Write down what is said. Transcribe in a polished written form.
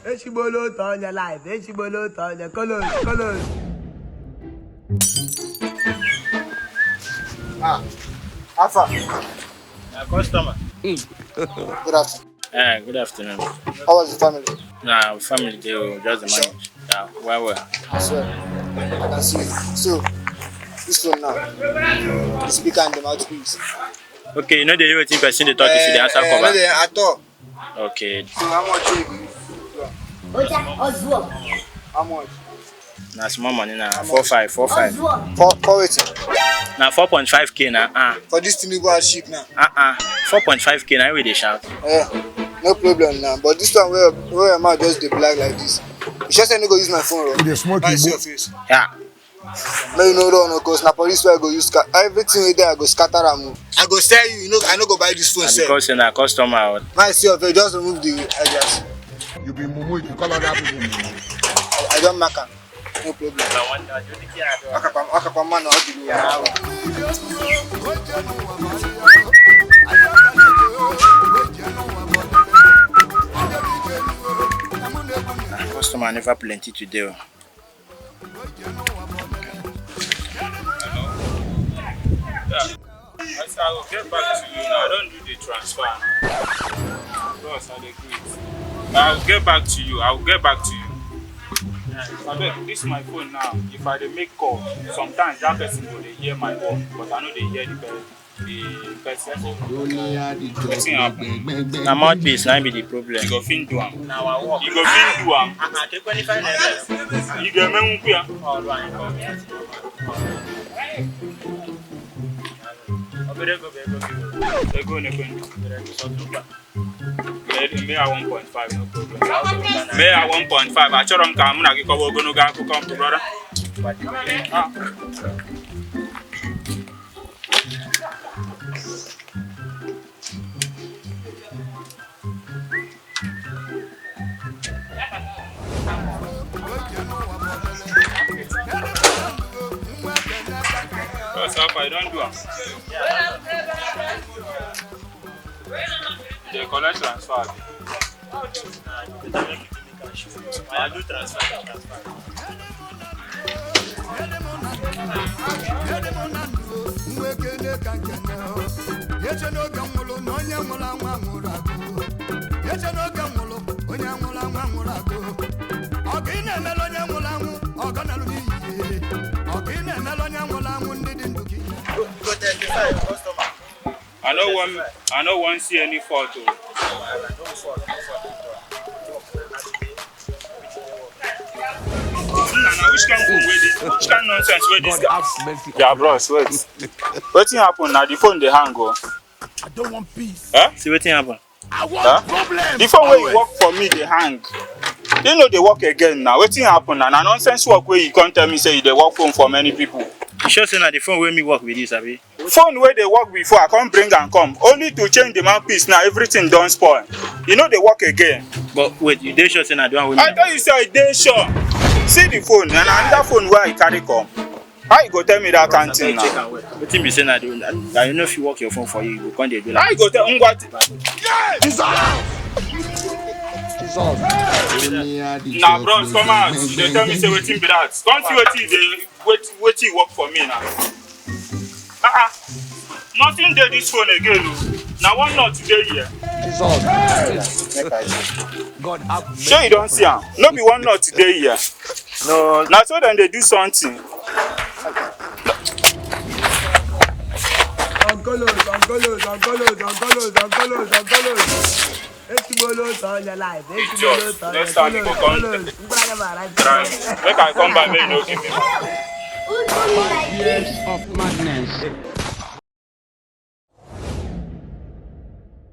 Eshibolo turn your life. Eshibolo turn your colors. Alpha. Customer. Good afternoon. Good afternoon. How was the family? Nah, family, they will just the manage. Yeah, well. I swear. I can see it. So, this one now. The speaker and the mouthpiece. Okay, you know the everything person they talk if you the answer cover. No, they at all. Okay. So, how much you give? How much? Now small money now. 4.5. For it. Now 4.5k now. For this Tinubu ship now. 4.5k now we they shout. No problem now. But this one where am I just the black like this? You just say no go use my phone. The smoke Nice your face. Yeah. No, you know no cause na police where I go use everything with there I go scatter am. I go sell you, I no go buy this phone sef. Because you're a customer. Nice your face, just remove the ideas. You be mumu, you call other people mumu. I don't make am. No problem. Akapa man how do you? Customer never plenty today. I will get back to you now. I don't do the transfer. Boss, I'll agree. I'll get back to you. This is my phone now. If I make call, sometimes that person will hear my call, but I know they hear the person. What's happening? I'm out base, now be the problem. You go fin do am. Now I walk. You go fin do am. Take 25 naira. You go me unkuya. May I 1.5, no problem. May I 1.5. I told him I'm not going to come to brother. I don't do it. They collect transfer. I do transfer. I don't want to see any photo. Which kind of nonsense where this guy? Yeah, bros, wait. What happened now? The phone they hang go. I don't want peace. Huh? See what happen? I want problems. The phone where you work for me, they hang. They know they work again now. What happened now? Nonsense work where you can't tell me say they work phone for many people. You sure say na the phone where me work with this, abi? Phone where they work before, I can't bring and come. Only to change the mouthpiece now, everything done spoil. You know they work again. But wait, you dey sure say na the one with me? I thought you say I dey sure. See the phone, and another phone where I carry come. How you go tell me that can't thing now? Wetin be say na the one? I don't know if you work your phone for you, you go come dey do like. How you go tell what? It's all. Nah, bros, come out. They tell me say wetin be that. Come see wetin work for me now. Nothing dey this phone again. Now one not today here. God have Sure you don't see am. No be one not today here. No. Now so then they do something. Eshibolo turn your life. Just next time you go come. Make I come by, make you no give me. 5 years of madness.